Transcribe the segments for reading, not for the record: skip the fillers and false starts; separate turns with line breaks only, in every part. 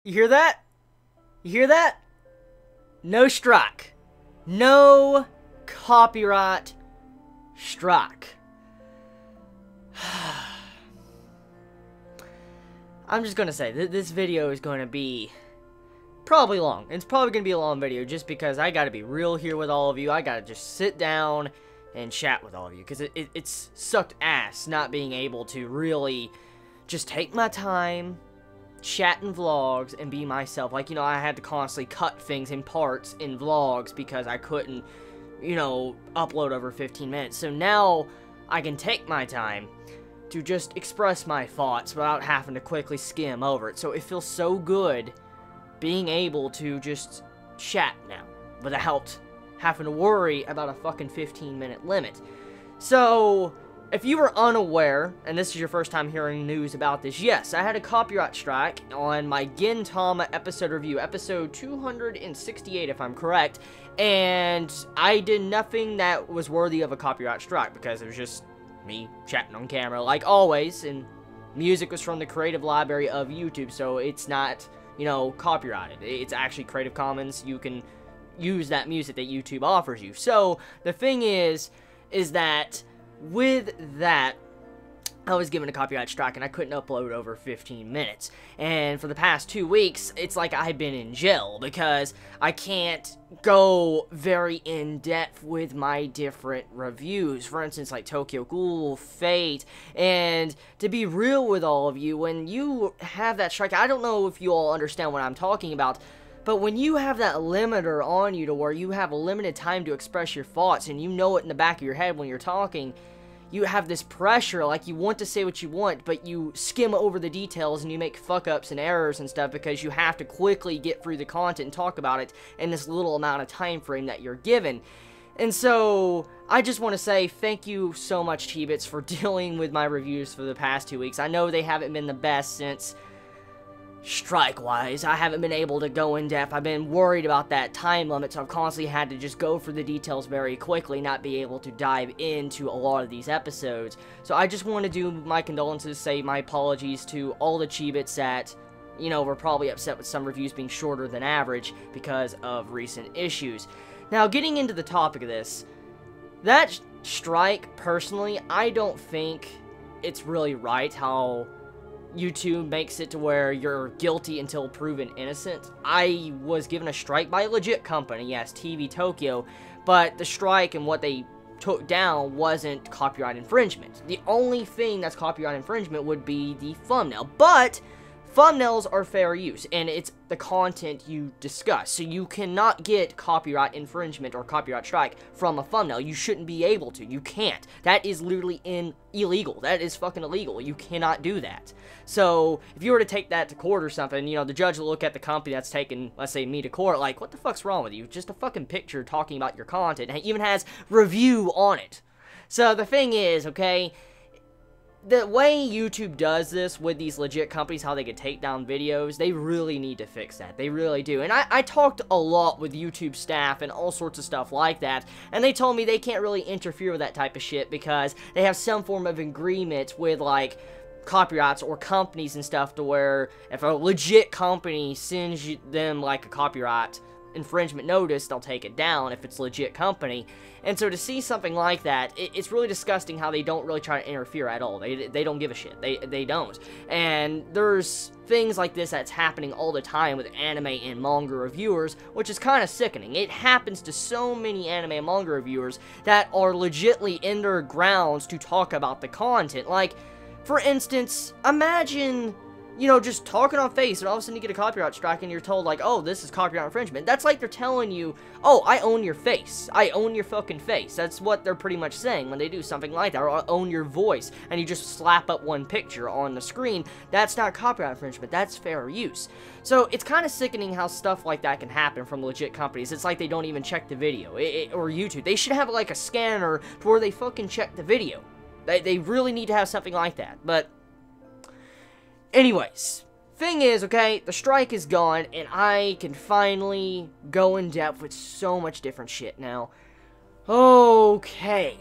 You hear that? You hear that? No strike. No copyright strike. I'm just gonna say, this video is gonna be probably long. It's probably gonna be a long video just because I gotta be real here with all of you. I gotta just sit down and chat with all of you because it's sucked ass not being able to really just take my time, chat in vlogs, and be myself. Like, you know, I had to constantly cut things in parts in vlogs because I couldn't, you know, upload over 15 minutes. So now I can take my time to just express my thoughts without having to quickly skim over it. So it feels so good being able to just chat now without having to worry about a fucking 15-minute limit. So if you were unaware, and this is your first time hearing news about this, yes, I had a copyright strike on my Gintama episode review, episode 268 if I'm correct, and I did nothing that was worthy of a copyright strike because it was just me chatting on camera like always, and music was from the creative library of YouTube, so it's not, you know, copyrighted. It's actually Creative Commons. You can use that music that YouTube offers you. So the thing is that with that, I was given a copyright strike and I couldn't upload over 15 minutes. And for the past 2 weeks, it's like I've been in jail because I can't go very in-depth with my different reviews. For instance, like Tokyo Ghoul, Fate, and to be real with all of you, when you have that strike, I don't know if you all understand what I'm talking about, but when you have that limiter on you to where you have a limited time to express your thoughts and you know it in the back of your head when you're talking, you have this pressure, like you want to say what you want, but you skim over the details and you make fuck-ups and errors and stuff because you have to quickly get through the content and talk about it in this little amount of time frame that you're given. And so, I just want to say thank you so much, Chibits, for dealing with my reviews for the past 2 weeks. I know they haven't been the best since strike-wise. I haven't been able to go in depth. I've been worried about that time limit, so I've constantly had to just go for the details very quickly, not be able to dive into a lot of these episodes. So I just want to do my condolences, say my apologies to all the Chibits that, you know, were probably upset with some reviews being shorter than average because of recent issues. Now, getting into the topic of this, that strike, personally, I don't think it's really right how YouTube makes it to where you're guilty until proven innocent. I was given a strike by a legit company, yes, TV Tokyo, but the strike and what they took down wasn't copyright infringement. The only thing that's copyright infringement would be the thumbnail, but thumbnails are fair use, and it's the content you discuss, so you cannot get copyright infringement or copyright strike from a thumbnail. You shouldn't be able to. You can't. That is literally illegal. That is fucking illegal. You cannot do that. So, if you were to take that to court or something, you know, the judge will look at the company that's taking, let's say, me to court, like, what the fuck's wrong with you? Just a fucking picture talking about your content, and it even has review on it. So, the thing is, okay, the way YouTube does this with these legit companies, how they can take down videos, they really need to fix that. They really do. And I talked a lot with YouTube staff and all sorts of stuff like that, and they told me they can't really interfere with that type of shit because they have some form of agreement with, like, copyrights or companies and stuff to where if a legit company sends them, like, a copyright infringement notice, they'll take it down if it's a legit company. And so to see something like that, it's really disgusting how they don't really try to interfere at all. They don't give a shit. They don't. And there's things like this that's happening all the time with anime and manga reviewers, which is kind of sickening. It happens to so many anime and manga reviewers that are legitly in their grounds to talk about the content. Like, for instance, imagine, you know, just talking on face, and all of a sudden you get a copyright strike, and you're told, like, oh, this is copyright infringement. That's like they're telling you, oh, I own your face. I own your fucking face. That's what they're pretty much saying when they do something like that, or I own your voice, and you just slap up one picture on the screen. That's not copyright infringement. That's fair use. So it's kind of sickening how stuff like that can happen from legit companies. It's like they don't even check the video, or YouTube. They should have, like, a scanner to where they fucking check the video. They really need to have something like that, but anyways, thing is, okay, the strike is gone, and I can finally go in depth with so much different shit now. Okay.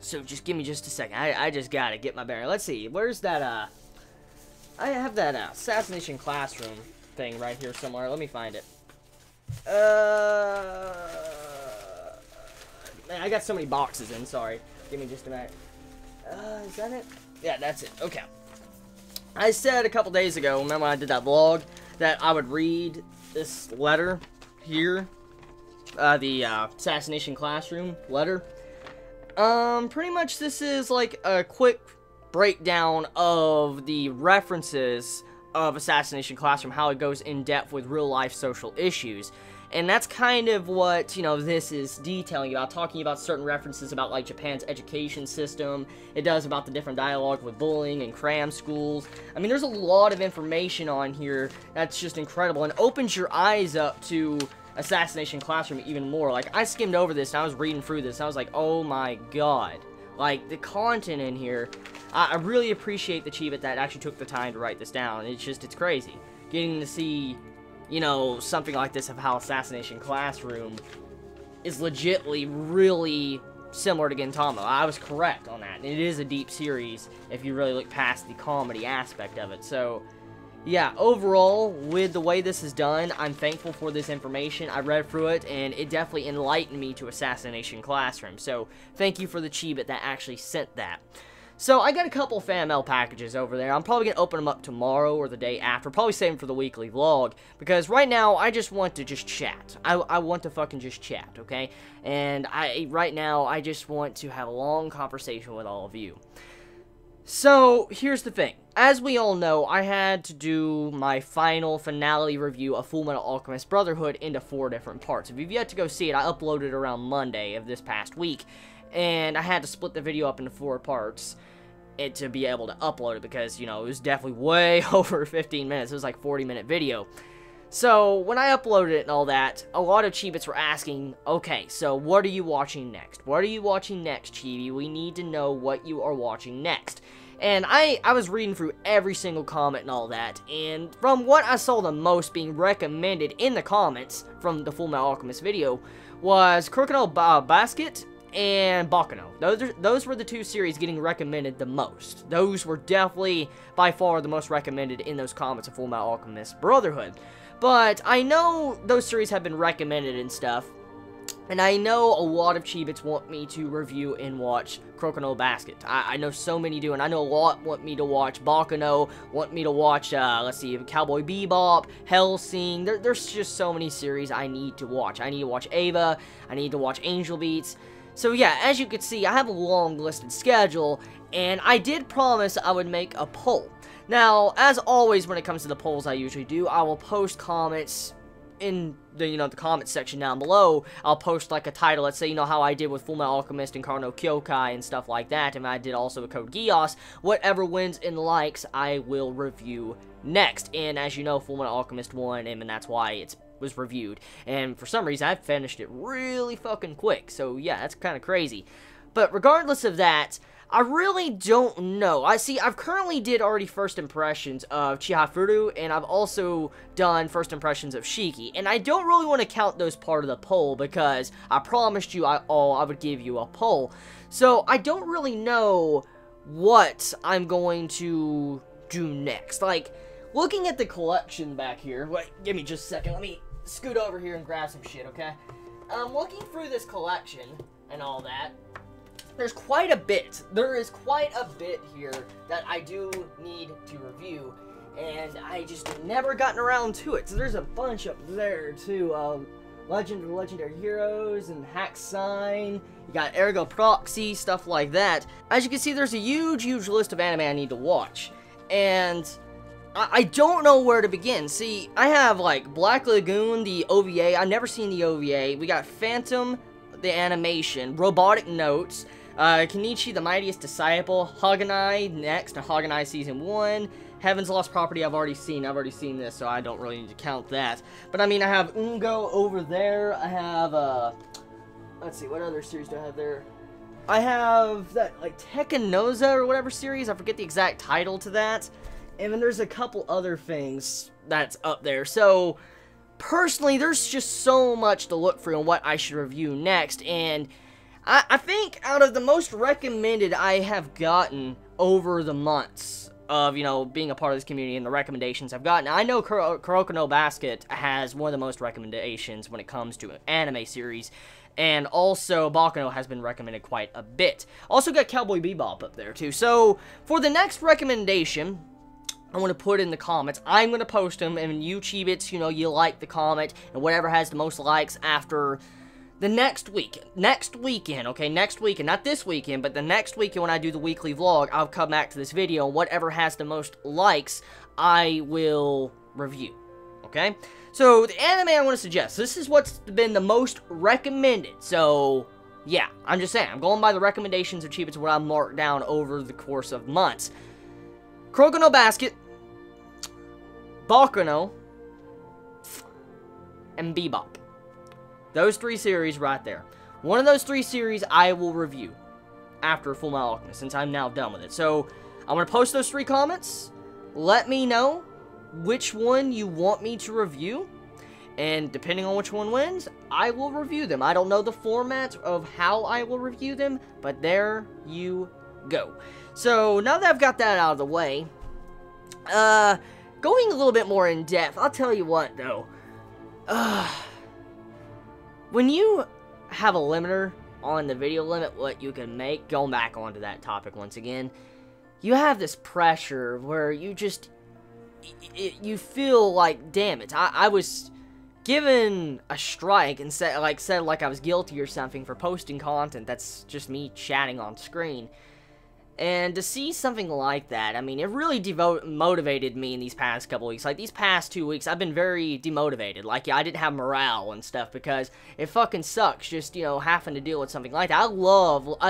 So, just give me just a second. I just gotta get my bearing. Let's see, where's that, I have that assassination classroom thing right here somewhere. Let me find it. Man, I got so many boxes in, sorry. Give me just a minute. Is that it? Yeah, that's it. Okay. I said a couple days ago, remember when I did that vlog, that I would read this letter here. The assassination classroom letter. Pretty much this is like a quick breakdown of the references of Assassination Classroom, how it goes in depth with real life social issues. And that's kind of what, you know, this is detailing about, talking about certain references about, like, Japan's education system. It does about the different dialogue with bullying and cram schools. I mean, there's a lot of information on here that's just incredible and opens your eyes up to Assassination Classroom even more. Like, I skimmed over this and I was reading through this and I was like, oh my god. Like, the content in here, I really appreciate the Chibi that actually took the time to write this down. It's crazy. Getting to see, you know, something like this of how Assassination Classroom is legitly really similar to Gintama. I was correct on that. It is a deep series if you really look past the comedy aspect of it. So, yeah, overall, with the way this is done, I'm thankful for this information. I read through it, and it definitely enlightened me to Assassination Classroom. So, thank you for the Chibi that actually sent that. So, I got a couple fan mail packages over there. I'm probably going to open them up tomorrow or the day after. Probably save them for the weekly vlog. Because right now, I just want to just chat. I want to fucking just chat, okay? And right now, I just want to have a long conversation with all of you. So, here's the thing. As we all know, I had to do my final finale review of Fullmetal Alchemist Brotherhood into 4 different parts. If you've yet to go see it, I uploaded it around Monday of this past week. And I had to split the video up into 4 parts to be able to upload it because, you know, it was definitely way over 15 minutes. It was like a 40-minute video. So, when I uploaded it and all that, a lot of Chibits were asking, okay, so what are you watching next? What are you watching next, Chibi? We need to know what you are watching next. And I was reading through every single comment and all that, and from what I saw the most being recommended in the comments from the Fullmetal Alchemist video was Crocodile Basket and Baccano. Those were the 2 series getting recommended the most. Those were definitely, by far, the most recommended in those comments of Fullmetal Alchemist Brotherhood. But I know those series have been recommended and stuff, and I know a lot of Chibits want me to review and watch Crocodile Basket. I know so many do, and I know a lot want me to watch Baccano, want me to watch, let's see, Cowboy Bebop, Hellsing. There's just so many series I need to watch. I need to watch Ava, I need to watch Angel Beats. So yeah, as you can see, I have a long listed schedule, and I did promise I would make a poll. Now, as always, when it comes to the polls I usually do, I will post comments in the, you know, the comments section down below. I'll post like a title, let's say, you know, how I did with Fullmetal Alchemist and Karo no Kyokai and stuff like that, and I did also with Code Geass. Whatever wins in likes, I will review next. And as you know, Fullmetal Alchemist won, and that's why it was reviewed. And for some reason, I finished it really fucking quick. So yeah, that's kind of crazy. But regardless of that, I really don't know. I've currently did already first impressions of Chihayafuru, and I've also done first impressions of Shiki. And I don't really want to count those part of the poll, because I promised you I would give you a poll. So, I don't really know what I'm going to do next. Like, looking at the collection back here, wait, give me just a second, let me scoot over here and grab some shit, okay? Looking through this collection and all that, there's quite a bit. There is quite a bit here that I do need to review, and I just never gotten around to it. So there's a bunch up there, too. Legend of the Legendary Heroes and Hack Sign. You got Ergo Proxy, stuff like that. As you can see, there's a huge, huge list of anime I need to watch. And I don't know where to begin. See, I have, like, Black Lagoon, the OVA. I've never seen the OVA. We got Phantom, the animation. Robotic Notes. Kenichi, the Mightiest Disciple, Haganai next, Haganai Season 1, Heaven's Lost Property I've already seen this, so I don't really need to count that. But I mean, I have Ungo over there, I have, let's see, what other series do I have there? I have that, like, Tekinoza or whatever series, I forget the exact title to that, and then there's a couple other things that's up there, so personally, there's just so much to look through and what I should review next, and I think out of the most recommended I have gotten over the months of, you know, being a part of this community and the recommendations I've gotten. I know Kuroko no Basket has one of the most recommendations when it comes to an anime series, and also Baccano has been recommended quite a bit. Also got Cowboy Bebop up there too. So for the next recommendation, I'm going to put in the comments. I'm going to post them, and you Chibits, you know, you like the comment, and whatever has the most likes after the next weekend, okay, next weekend, not this weekend, but the next weekend when I do the weekly vlog, I'll come back to this video, and whatever has the most likes, I will review, okay? So, the anime I want to suggest, this is what's been the most recommended, so, yeah, I'm just saying, I'm going by the recommendations of Chibits, what I've marked down over the course of months. Kuroko no Basket, Baccano, and Bebop. Those 3 series right there. One of those 3 series I will review after Full Metal Alchemist, since I'm now done with it. So, I'm going to post those 3 comments. Let me know which one you want me to review. And depending on which one wins, I will review them. I don't know the format of how I will review them, but there you go. So, now that I've got that out of the way, going a little bit more in depth, I'll tell you what, though. When you have a limiter on the video limit, what you can make, going back onto that topic once again, you have this pressure where you just, you feel like, damn it, I was given a strike and said like I was guilty or something for posting content that's just me chatting on screen. And to see something like that, I mean, it really motivated me in these past couple weeks. Like, these past 2 weeks, I've been very demotivated. Like, yeah, I didn't have morale and stuff because it fucking sucks just, you know, having to deal with something like that. I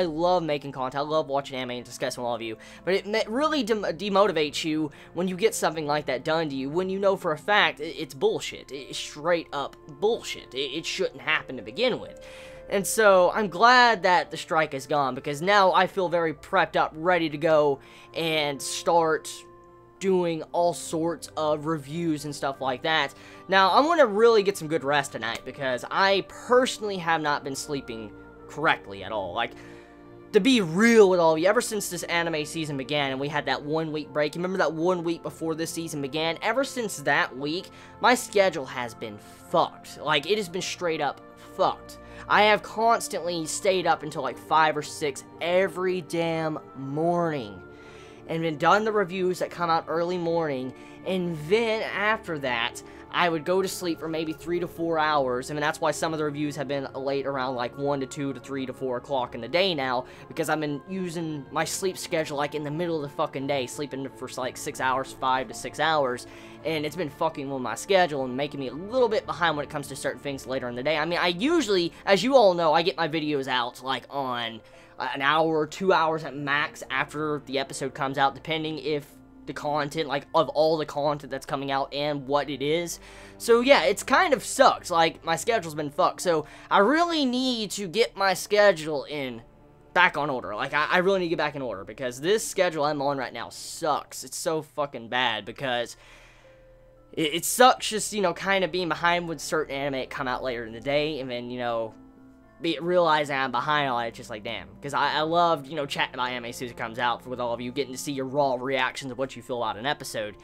love making content. I love watching anime and discussing with all of you. But it really demotivates you when you get something like that done to you, when you know for a fact it's bullshit. It's straight up bullshit. It shouldn't happen to begin with. And so, I'm glad that the strike is gone, because now I feel very prepped up, ready to go, and start doing all sorts of reviews and stuff like that. Now, I'm going to really get some good rest tonight, because I personally have not been sleeping correctly at all. Like, to be real with all of you, ever since this anime season began, and we had that 1 week break, remember that 1 week before this season began? Ever since that week, my schedule has been fucked. Like, it has been straight up fucked. I have constantly stayed up until like 5 or 6 every damn morning, and been done the reviews that come out early morning, and then after that, I would go to sleep for maybe 3 to 4 hours. I mean, that's why some of the reviews have been late around like 1 to 2 to 3 to 4 o'clock in the day now, because I've been using my sleep schedule like in the middle of the fucking day, sleeping for like 6 hours, 5 to 6 hours, and it's been fucking with my schedule and making me a little bit behind when it comes to certain things later in the day. I mean, I usually, as you all know, I get my videos out like on an hour or 2 hours at max after the episode comes out, depending if the content, like, of all the content that's coming out and what it is. So, yeah, it's kind of sucks. Like, my schedule's been fucked. So, I really need to get my schedule back on order. Like, I really need to get back in order, because this schedule I'm on right now sucks. It's so fucking bad, because it sucks just, you know, kind of being behind with certain anime that come out later in the day, and then, you know, realizing I'm behind on it, just like, damn. Because I loved, you know, chatting about anime as soon as it comes out with all of you, getting to see your raw reactions of what you feel about an episode.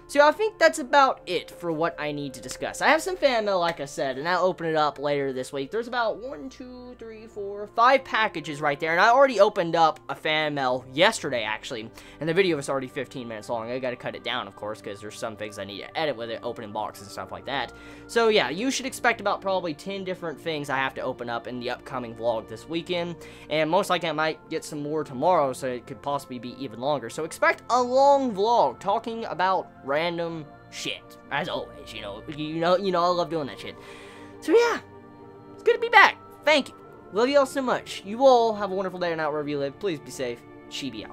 So I think that's about it for what I need to discuss. I have some fan mail, like I said, and I'll open it up later this week. There's about 1, 2, 3, 4, 5 packages right there, and I already opened up a fan mail yesterday, actually, and the video was already 15 minutes long. I gotta cut it down, of course, because there's some things I need to edit with it, opening boxes and stuff like that. So yeah, you should expect about probably 10 different things I have to open up in the upcoming vlog this weekend, and most likely I might get some more tomorrow, so it could possibly be even longer. So expect a long vlog talking about random shit, as always. You know, I love doing that shit. So yeah, it's good to be back. Thank you. Love you all so much. You all have a wonderful day or night wherever you live. Please be safe. Chibi out.